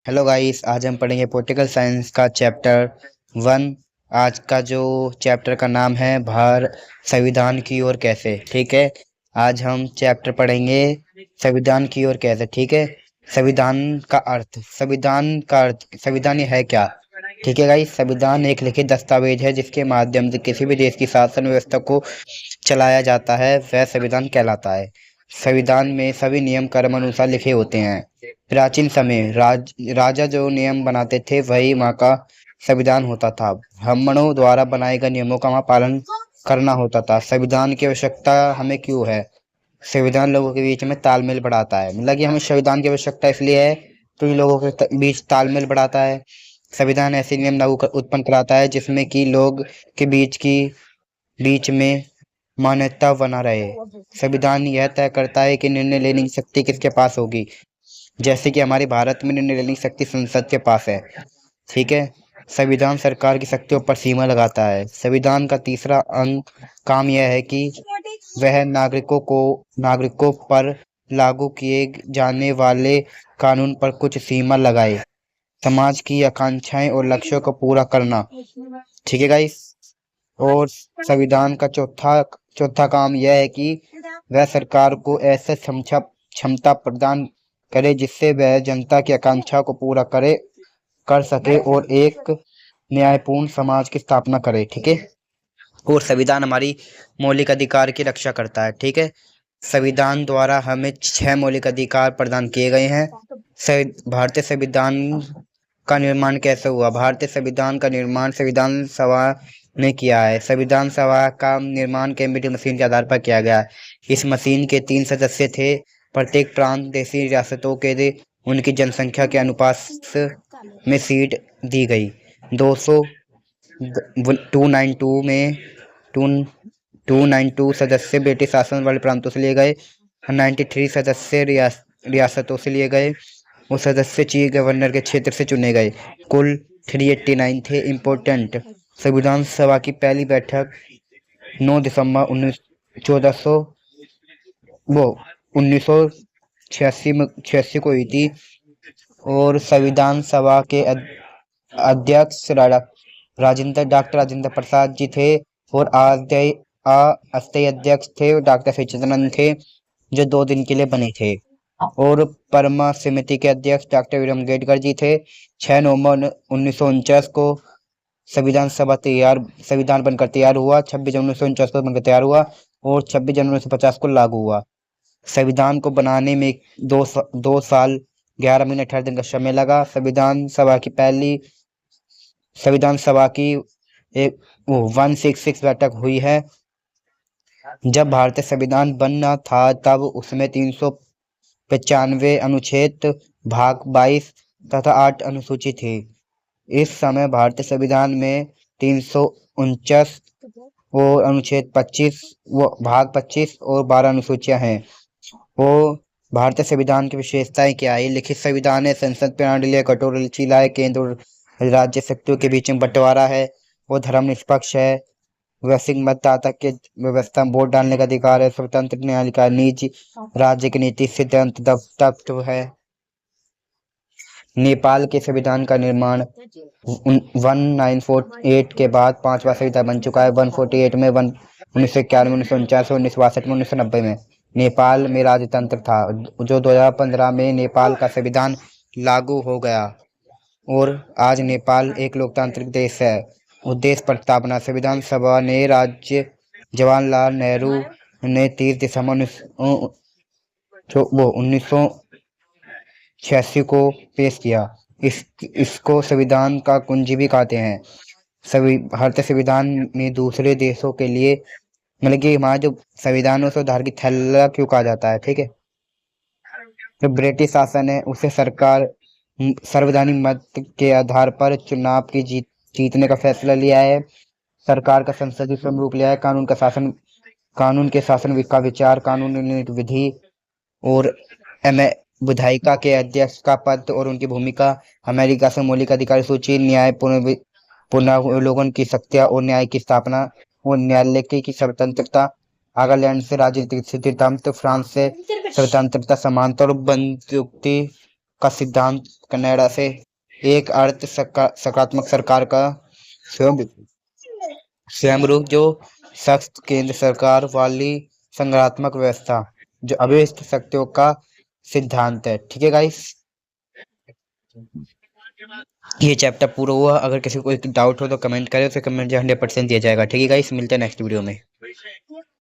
Hello guys, आज हम पढ़ेंगे पॉलिटिकल साइंस का चैप्टर 1। आज का जो चैप्टर का नाम है भारत संविधान की ओर कैसे। ठीक है, आज हम चैप्टर पढ़ेंगे संविधान की ओर कैसे। ठीक है, संविधान ये है क्या। ठीक है गाइस, संविधान एक लिखित दस्तावेज है जिसके माध्यम से किसी भी देश की शासन व्यवस्था को चलाया जाता है, वह संविधान कहलाता है। संविधान में सभी नियम कर्म अनुसार लिखे होते हैं। प्राचीन समय राजा जो नियम बनाते थे वही वहाँ का संविधान होता था। ब्राह्मणों द्वारा बनाए गए नियमों का वहाँ पालन करना होता था। संविधान की आवश्यकता हमें क्यों है। संविधान लोगों के बीच में तालमेल बढ़ाता है, मतलब कि हमें संविधान की आवश्यकता इसलिए है क्योंकि लोगों के बीच तालमेल बढ़ाता है। संविधान ऐसे नियम उत्पन्न कराता है जिसमें कि लोग के बीच में मान्यता बना रहे। संविधान यह तय करता है कि निर्णय लेने की शक्ति किसके पास होगी, जैसे कि हमारे भारत में निर्णय लेने की शक्ति संसद के पास है। ठीक है, संविधान सरकार की शक्तियों पर सीमा लगाता है। संविधान का तीसरा अंग काम यह है कि वह नागरिकों पर लागू किए जाने वाले कानून पर कुछ सीमा लगाए। समाज की आकांक्षाएं और लक्ष्यों को पूरा करना। ठीक है गाइस, और संविधान का चौथा काम यह है कि वह सरकार को ऐसे क्षमता प्रदान करे जिससे वह जनता की आकांक्षा को पूरा कर सके और एक न्यायपूर्ण समाज की स्थापना करे। ठीक है, और संविधान हमारी मौलिक अधिकार की रक्षा करता है। ठीक है, संविधान द्वारा हमें 6 मौलिक अधिकार प्रदान किए गए हैं। भारतीय संविधान का निर्माण कैसे हुआ। भारतीय संविधान का निर्माण संविधान सभा ने किया है। संविधान सभा का निर्माण कैबिनेट मशीन के आधार पर किया गया है। इस मशीन के 3 सदस्य थे। प्रत्येक प्रांत देशी रियासतों के उनकी जनसंख्या के अनुपात में सीट दी गई। 292 में 292 सदस्य ब्रिटिश शासन वाले प्रांतों से लिए गए। 93 सदस्य रियासतों से लिए गए और सदस्य चीफ गवर्नर के क्षेत्र से चुने गए। कुल 389 थे। इम्पोर्टेंट, संविधान सभा की पहली बैठक 9 दिसंबर 1986 को हुई थी और संविधान सभा के अध्यक्ष डॉक्टर राजेंद्र प्रसाद जी थे और अस्थायी अध्यक्ष थे डॉक्टर सच्चिदानंद थे, जो 2 दिन के लिए बने थे। और परमा समिति के अध्यक्ष डॉक्टर वी अम्बेडकर जी थे। 6 नवंबर 1949 को संविधान बनकर तैयार हुआ। 26 जनवरी 1949 को बनकर तैयार हुआ और 26 जनवरी 1950 को लागू हुआ। संविधान को बनाने में 2 साल 11 महीने 18 दिन का समय लगा। संविधान सभा की एक 166 बैठक हुई है। जब भारतीय संविधान बनना था तब उसमें 395 अनुच्छेद, भाग 22 तथा 8 अनुसूची थी। इस समय भारतीय संविधान में 349 और अनुच्छेद 25 भाग 25 और 12 अनुसूचियां हैं। वो भारतीय संविधान की विशेषताएं क्या है। लिखित संविधान है, संसद प्रणाली है, कठोर लचीला है, केंद्र और राज्य शक्तियों के बीच में बंटवारा है, वो धर्मनिरपेक्ष है, वैश्विक मतदाता के व्यवस्था में वोट डालने का अधिकार है, स्वतंत्र न्यायाधिकार, निजी राज्य की नीति सिद्धांत तत्व है। नेपाल के संविधान का निर्माण 1948 के बाद 5वां संविधान बन चुका है। 148 में 1991 में 1949 में 1962 में 1990 में नेपाल में राजतंत्र था, जो 2015 में नेपाल का संविधान लागू हो गया और आज नेपाल एक लोकतांत्रिक देश है। उद्देश्य प्रस्तावना। संविधान सभा ने राज्य जवाहरलाल नेहरू ने 30 दिसंबर 1986 को पेश किया। इसको संविधान का कुंजी भी कहते हैं। भारतीय संविधान में दूसरे देशों के लिए, मतलब कि हमारा जो संविधान है उसे उधार की थैला क्यों कहा जाता है। ठीक है, जो ब्रिटिश शासन है उसे सरकार सर्वधानिक मत के आधार पर चुनाव की जीतने का फैसला लिया है। सरकार का संसदीय स्वरूप लिया है। कानून के शासन का विचार, कानून विधि और विधायिका के अध्यक्ष का पद और उनकी भूमिका, अमेरिका से मौलिक अधिकार सूची, न्याय पुनर्विलोकन की शक्तियां और न्याय की स्थापना और न्यायालय की स्वतंत्रता, आयरलैंड से राजनीतिक स्थिरता, फ्रांस से स्वतंत्रता, समानता और बंधुत्व का सिद्धांत कनाडा से। एक अर्थ सकारात्मक सरकार का स्वयं स्वयं रूप जो सख्त केंद्र सरकार वाली संघात्मक व्यवस्था जो अभीष्ट शक्तियों का सिद्धांत है। ठीक है गाइस, ये चैप्टर पूरा हुआ। अगर किसी को कोई डाउट हो तो कमेंट करें, उसे कमेंट 100% दिया जाएगा। ठीक है गाइस, मिलते हैं नेक्स्ट वीडियो में।